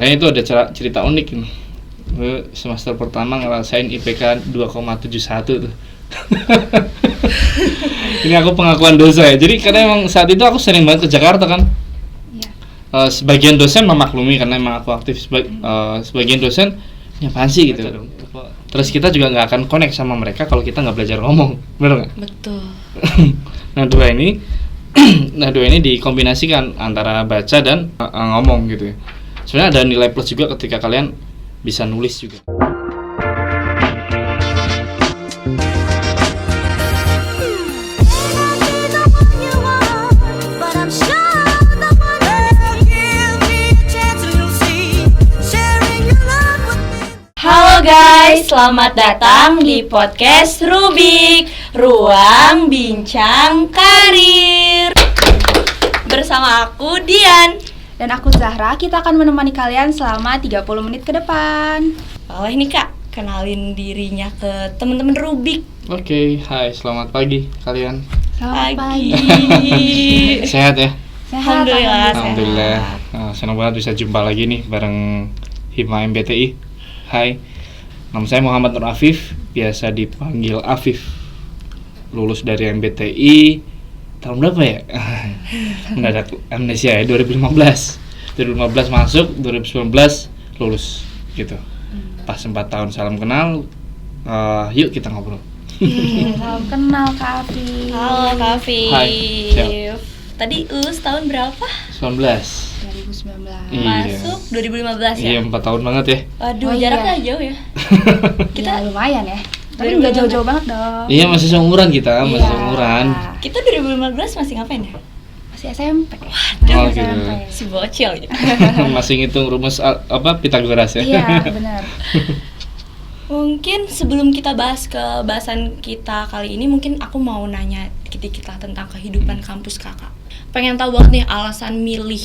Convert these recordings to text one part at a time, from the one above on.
makanya itu ada cerita unik nih. Semester pertama ngerasain IPK 2,71 tuh. Ini aku pengakuan dosa ya. Jadi karena emang saat itu aku sering banget ke Jakarta kan. Sebagian dosen memaklumi karena emang aku aktif sebagian dosen ya apaan sih gitu. Terus kita juga nggak akan connect sama mereka kalau kita nggak belajar ngomong, benar nggak? Betul. Nah dua ini dikombinasikan antara baca dan ngomong gitu ya. Sebenarnya ada nilai plus juga ketika kalian bisa nulis juga. Halo guys, selamat datang di podcast Rubik, Ruang Bincang Karir. Bersama aku Dian dan aku Zahra, kita akan menemani kalian selama 30 menit ke depan. Boleh nih Kak, kenalin dirinya ke teman-teman Rubik. Oke, hai, selamat pagi kalian. Selamat pagi. Sehat ya? Sehat, Alhamdulillah. Senang banget bisa jumpa lagi nih bareng Hima MBTI. Hai, nama saya Muhammad Nur Afif, biasa dipanggil Afif. Lulus dari MBTI tahun berapa ya? Mendadak amnesia ya, 2015 masuk, 2019 lulus gitu. Pas 4 tahun salam kenal, yuk kita ngobrol. Salam kenal Kak Afif. Halo Kak Afif. Hai, siap. Tadi lulus tahun berapa? 19. 2019. Masuk 2015 ya? Iya, 4 tahun banget ya. Waduh, jaraknya jauh ya. Kita lumayan ya. Tapi nggak jauh-jauh banget dong. Iya, masih seumuran kita, masih seumuran. Kita 2015 masih ngapain ya? Masih SMP. Oh, gitu. Si bocil ya. Masih ngitung rumus Pitagoras ya. Iya, benar. Mungkin sebelum kita bahas ke bahasan kita kali ini, mungkin aku mau nanya dikit-dikit lah tentang kehidupan kampus kakak. Pengen tahu banget nih alasan milih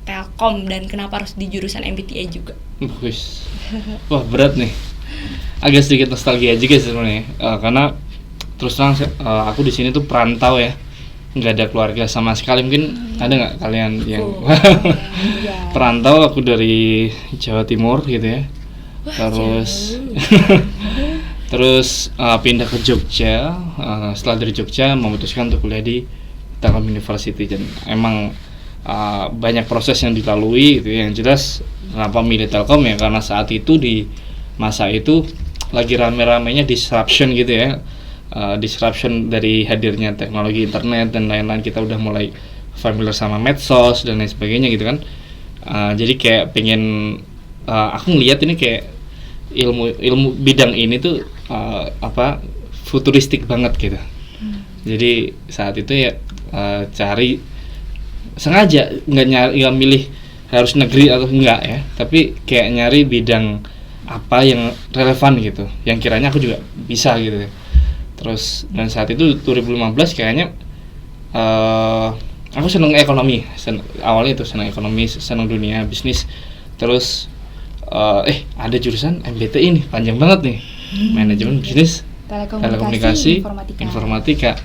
Telkom dan kenapa harus di jurusan MBTI juga. Wah, berat nih. Agak sedikit nostalgia juga sebenarnya. Karena terus terang aku di sini tuh perantau ya. Nggak ada keluarga sama sekali. Mungkin ada nggak kalian yang perantau? Aku dari Jawa Timur gitu ya. Terus pindah ke Jogja. Setelah dari Jogja memutuskan untuk kuliah di Telkom University, dan emang banyak proses yang dilalui gitu. Yang jelas kenapa milih Telkom ya karena saat itu di masa itu lagi rame-ramenya disruption gitu ya. Disruption dari hadirnya teknologi internet dan lain-lain, kita udah mulai familiar sama medsos dan lain sebagainya gitu kan. Jadi kayak pengen aku ngelihat ini kayak ilmu bidang ini tuh futuristik banget gitu. Jadi saat itu ya cari sengaja nggak milih harus negeri atau enggak ya, tapi kayak nyari bidang apa yang relevan gitu, yang kiranya aku juga bisa gitu. Terus dan saat itu 2015 kayaknya aku seneng ekonomi, awalnya itu seneng ekonomi, seneng dunia bisnis. Terus ada jurusan MBTI ini panjang banget nih, manajemen bisnis telekomunikasi informatika.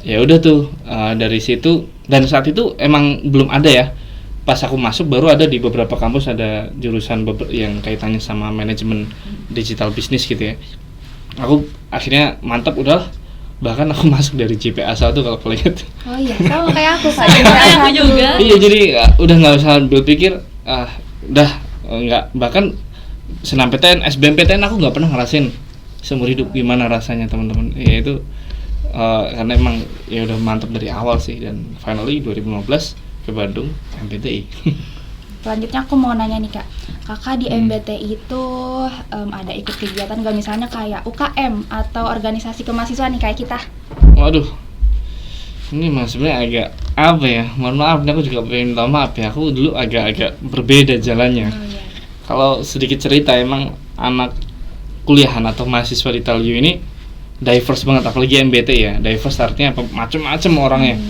Ya udah tuh dari situ, dan saat itu emang belum ada ya. Pas aku masuk baru ada di beberapa kampus ada jurusan yang kaitannya sama manajemen digital bisnis gitu ya. Aku akhirnya mantap udah, bahkan aku masuk dari JPA 1 kalau kalian ingat. Oh iya, sama kayak aku Kak. Aku juga. Iya, jadi udah nggak usah berpikir udah nggak, bahkan SNMPTN, SBMPTN aku nggak pernah ngerasain seumur hidup gimana rasanya teman-teman. Ya itu karena emang ya udah mantap dari awal sih, dan finally 2015 ke Bandung MBTI. Selanjutnya aku mau nanya nih Kak, kakak di MBTI itu ada ikut kegiatan nggak, misalnya kayak UKM atau organisasi kemahasiswaan nih kayak kita? Waduh, ini mas sebenarnya agak apa ya, mohon maaf, aku juga pengen minta maaf ya, aku dulu agak berbeda jalannya. Kalau sedikit cerita, emang anak kuliahan atau mahasiswa di Telkom ini diverse banget, apalagi MBTI ya. Diverse artinya apa? Macem-macem orangnya.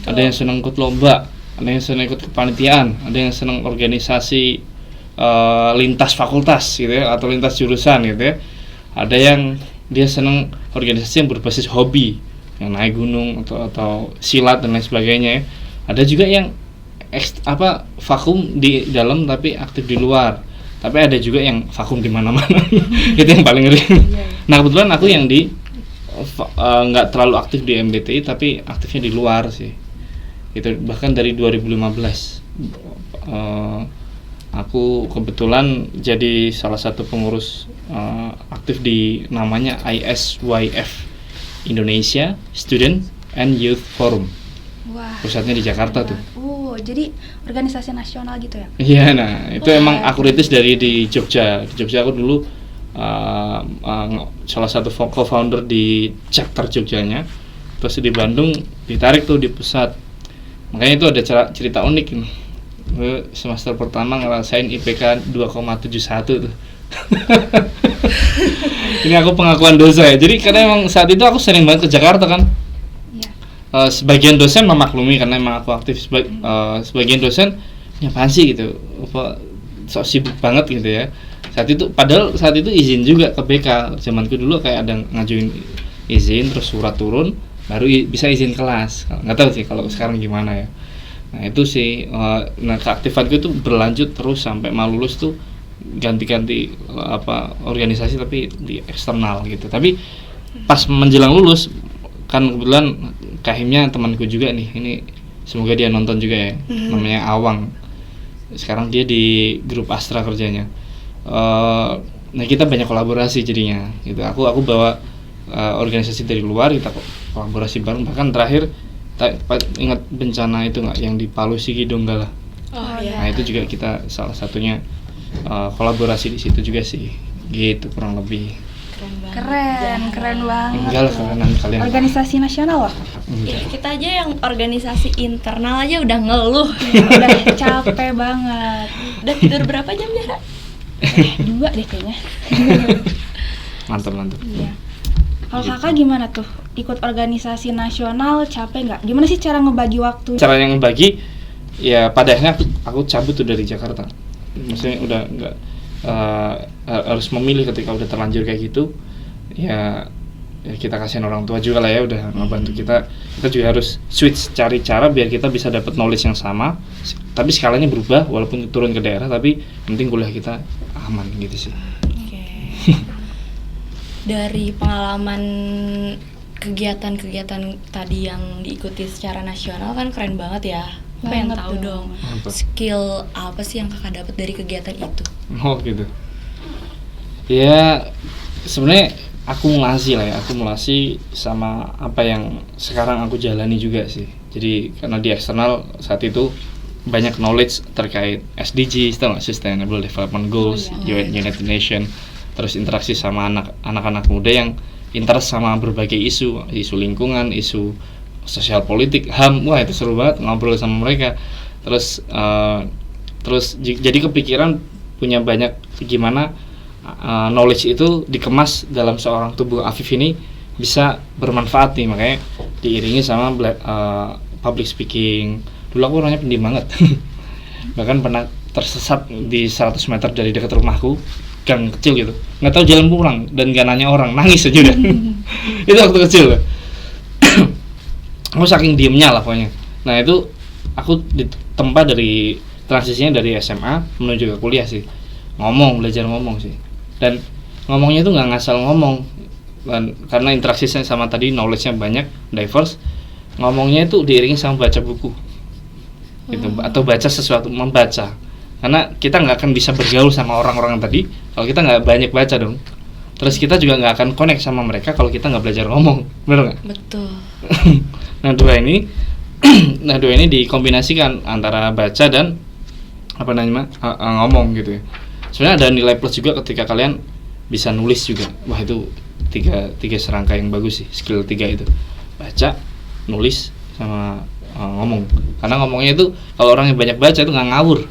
Ada yang seneng ikut lomba, ada yang seneng ikut kepanitiaan, ada yang seneng organisasi lintas fakultas gitu ya, atau lintas jurusan gitu ya. Ada yang dia seneng organisasi yang berbasis hobi, yang naik gunung atau silat dan lain sebagainya ya. Ada juga yang vakum di dalam tapi aktif di luar. Tapi ada juga yang vakum di mana-mana. Itu yang paling ngeri. Nah, kebetulan aku yang di nggak terlalu aktif di MBTI tapi aktifnya di luar sih. Itu bahkan dari 2015. Aku kebetulan jadi salah satu pengurus aktif di namanya ISYF, Indonesia Student and Youth Forum. Wah. Pusatnya di Jakarta tuh. Jadi organisasi nasional gitu ya? Iya, nah itu emang aku rintis dari di Jogja. Di Jogja aku dulu salah satu co-founder di chapter Jogjanya. Terus di Bandung ditarik tuh di pusat. Makanya itu ada cerita unik ini. Semester pertama ngerasain IPK 2,71 tuh. Ini aku pengakuan dosa ya. Jadi karena emang saat itu aku sering banget ke Jakarta kan. Sebagian dosen memaklumi karena emang aku aktif. Sebagian dosen ya apaan sih gitu, sok sibuk banget gitu ya. Padahal saat itu izin juga ke BK. Zamanku dulu kayak ada ngajuin izin terus surat turun baru bisa izin kelas. Nggak tahu sih kalau sekarang gimana ya. Nah itu sih, keaktifanku itu berlanjut terus sampai mau lulus tuh ganti-ganti organisasi tapi di eksternal gitu. Tapi pas menjelang lulus kan kebetulan kahimnya temanku juga nih, ini semoga dia nonton juga ya, namanya Awang. Sekarang dia di grup Astra kerjanya. Nah kita banyak kolaborasi jadinya gitu. Aku bawa organisasi dari luar, kita kolaborasi bareng. Bahkan terakhir ingat bencana itu nggak yang di Palu Sigi Donggala. Nah itu juga kita salah satunya kolaborasi di situ juga sih, gitu kurang lebih. Keren banget. Enggak lah, kerenan kalian. Organisasi nasional loh. Ya, kita aja yang organisasi internal aja udah ngeluh. Udah capek banget. Udah tidur berapa jam ya? 2 deh kayaknya. Mantap. Iya. Kalau kakak gimana tuh? Ikut organisasi nasional capek nggak? Gimana sih cara ngebagi waktu? Cara yang ngebagi, ya pada akhirnya aku cabut tuh dari Jakarta. Maksudnya udah nggak harus memilih ketika udah terlanjur kayak gitu. Ya kita kasihin orang tua juga lah ya, udah ngebantu kita juga harus switch, cari cara biar kita bisa dapat knowledge yang sama tapi skalanya berubah walaupun turun ke daerah, tapi penting kuliah kita aman gitu sih. Dari pengalaman kegiatan-kegiatan tadi yang diikuti secara nasional kan keren banget ya. Pengen tahu dong skill apa sih yang kakak dapat dari kegiatan itu? Oh gitu. Ya sebenarnya akumulasi sama apa yang sekarang aku jalani juga sih. Jadi karena di eksternal saat itu banyak knowledge terkait SDGs, Sustainable Development Goals, United Nations, terus interaksi sama anak-anak muda yang interest sama berbagai isu lingkungan, isu sosial politik, HAM. Wah itu seru banget ngobrol sama mereka. Terus jadi kepikiran punya banyak gimana knowledge itu dikemas dalam seorang tubuh Afif ini bisa bermanfaat nih. Makanya diiringi sama public speaking. Dulu aku orangnya pendiam banget. Bahkan pernah tersesat di 100 meter dari dekat rumahku, gang kecil gitu, nggak tahu jalan pulang dan gak nanya orang, nangis aja udah. Itu waktu kecil. Aku saking diemnya lah pokoknya. Nah itu aku ditempa dari transisinya dari SMA menuju ke kuliah sih, belajar ngomong sih. Dan ngomongnya itu nggak ngasal ngomong, dan karena interaksinya sama tadi knowledge-nya banyak, diverse, ngomongnya itu diiringi sama baca buku gitu, atau baca sesuatu, membaca. Karena kita nggak akan bisa bergaul sama orang-orang tadi kalau kita nggak banyak baca dong. Terus kita juga nggak akan connect sama mereka kalau kita nggak belajar ngomong, benar nggak? Betul. Nah dua ini dikombinasikan antara baca dan ngomong gitu ya. Sebenarnya ada nilai plus juga ketika kalian bisa nulis juga. Wah itu tiga serangka yang bagus sih, skill 3 itu, baca, nulis, sama ngomong. Karena ngomongnya itu kalau orang yang banyak baca itu nggak ngawur.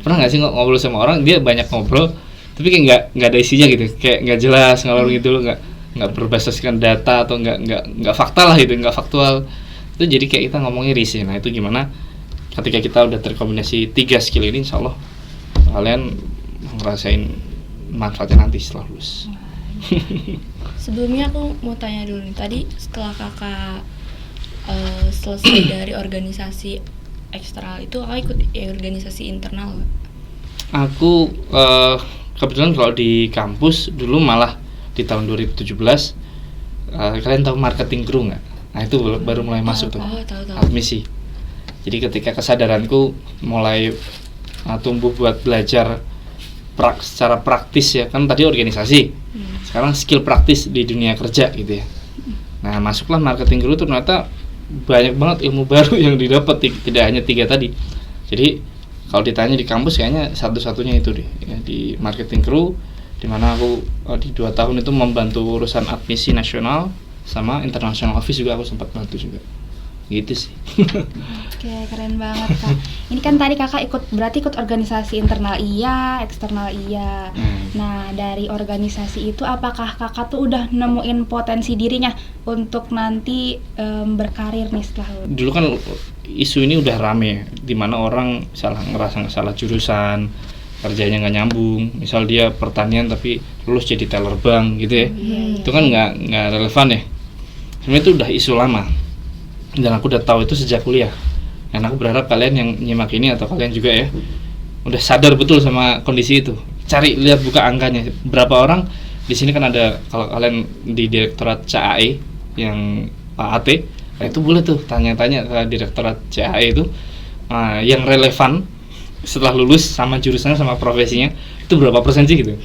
Pernah nggak sih ngobrol sama orang dia banyak ngobrol tapi kayak nggak ada isinya gitu, kayak nggak jelas ngalor gitu loh, nggak berbasiskan data atau nggak fakta lah gitu, nggak faktual. Itu jadi kayak kita ngomongnya risih. Nah itu gimana ketika kita udah terkombinasi 3 skill ini, insya Allah kalian ngerasain manfaatnya nanti setelah lulus. Sebelumnya aku mau tanya dulu nih, tadi setelah kakak selesai dari organisasi eksternal itu kakak ikut organisasi internal nggak? Aku kebetulan kalau di kampus dulu malah di tahun 2017 kalian tahu marketing crew nggak? Nah itu baru mulai masuk tuh Tahu. admisi. Jadi ketika kesadaranku mulai tumbuh buat belajar secara praktis ya, kan tadi organisasi, sekarang skill praktis di dunia kerja gitu ya. Nah masuklah marketing crew, ternyata banyak banget ilmu baru yang didapat, tidak hanya 3 tadi. Jadi kalau ditanya di kampus kayaknya satu-satunya itu deh ya, di marketing crew, dimana aku di 2 tahun itu membantu urusan admisi nasional sama international office juga aku sempat bantu juga gitu sih. Oke, keren banget Kak. Ini kan tadi Kakak berarti ikut organisasi internal iya, eksternal iya. Nah, dari organisasi itu apakah Kakak tuh udah nemuin potensi dirinya untuk nanti berkarir nih setelah Dulu kan isu ini udah rame, dimana orang ngerasa salah jurusan, kerjanya nggak nyambung. Misal dia pertanian tapi lulus jadi teller bank gitu ya. Itu kan nggak relevan ya. Sebenarnya itu udah isu lama. Dan aku udah tahu itu sejak kuliah. Dan aku berharap kalian yang nyimak ini atau kalian juga ya udah sadar betul sama kondisi itu. Cari, lihat, buka angkanya. Berapa orang di sini kan ada, kalau kalian di Direktorat CAE yang AT, nah itu boleh tuh tanya-tanya ke Direktorat CAE itu yang relevan setelah lulus sama jurusannya sama profesinya itu berapa persen sih gitu.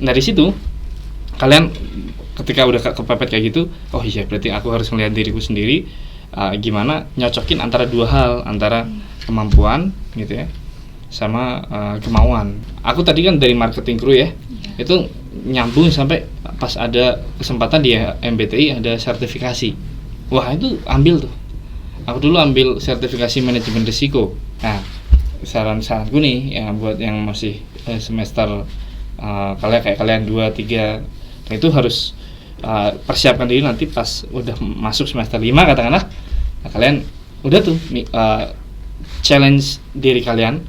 Dari situ kalian ketika udah kepepet kayak gitu, oh iya berarti aku harus melihat diriku sendiri gimana nyocokin antara 2 hal, antara kemampuan gitu ya sama kemauan. Aku tadi kan dari marketing crew ya, itu nyambung sampai pas ada kesempatan di MBTI ada sertifikasi. Wah itu ambil tuh. Aku dulu ambil sertifikasi manajemen risiko. Nah saran-saranku nih ya buat yang masih semester kayak kalian 2, 3, nah itu harus persiapkan diri nanti pas udah masuk semester 5 katakanlah. Nah, kalian udah tuh challenge diri kalian,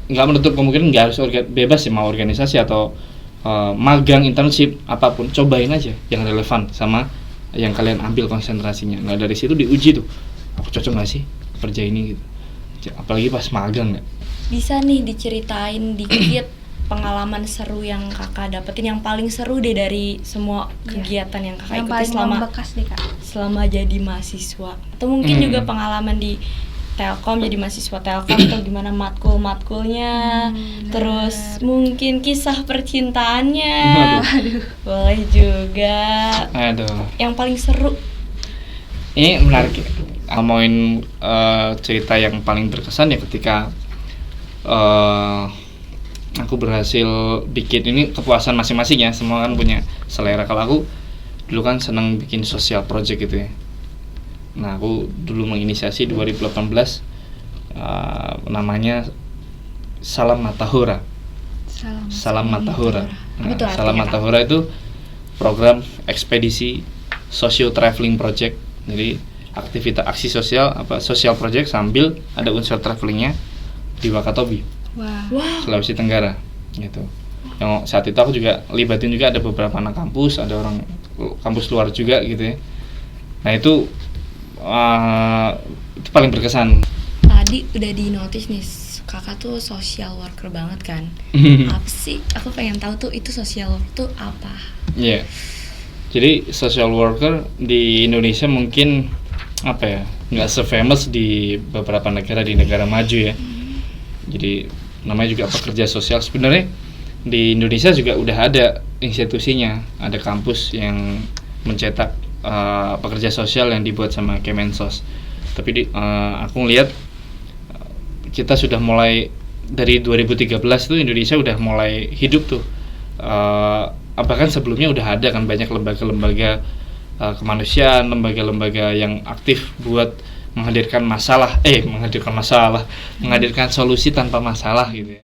nggak menutup kemungkinan nggak harus bebas sih, mau organisasi atau magang, internship, apapun, cobain aja yang relevan sama yang kalian ambil konsentrasinya. Nah dari situ diuji tuh, aku cocok nggak sih kerja ini gitu, apalagi pas magang nggak. Bisa nih diceritain dikit pengalaman seru yang kakak dapetin, yang paling seru deh dari semua kegiatan yang kakak yang ikuti paling selama membekas deh Kak. selama jadi mahasiswa, atau mungkin juga pengalaman di Telkom, jadi mahasiswa Telkom atau gimana matkulnya, terus mungkin kisah percintaannya. Boleh juga. Yang paling seru. Ini menarik ya. Ngomongin cerita yang paling berkesan ya ketika aku berhasil bikin, ini kepuasan masing-masing ya, semua kan punya selera. Kalau aku dulu kan seneng bikin social project gitu ya. Nah aku dulu menginisiasi 2018 namanya Salam Matahura. Salam Matahura. Nah, Salam Matahura itu program ekspedisi socio traveling project. Jadi aktivitas aksi sosial, social project sambil ada unsur travelingnya di Wakatobi, Sulawesi Tenggara gitu. Yang saat itu aku juga libatin juga ada beberapa anak kampus, ada orang kampus luar juga gitu ya. Nah itu paling berkesan. Tadi udah di notice nih kakak tuh social worker banget kan. Apa sih? Aku pengen tahu tuh itu social work tuh apa? Iya. Jadi social worker di Indonesia mungkin apa ya, nggak se-famous di beberapa negara, di negara maju ya. Jadi namanya juga pekerja sosial. Sebenarnya di Indonesia juga udah ada institusinya, ada kampus yang mencetak pekerja sosial yang dibuat sama Kemensos. Tapi aku ngelihat kita sudah mulai dari 2013 tuh Indonesia udah mulai hidup tuh. Bahkan sebelumnya udah ada kan banyak lembaga-lembaga kemanusiaan, lembaga-lembaga yang aktif buat menghadirkan solusi tanpa masalah gitu ya.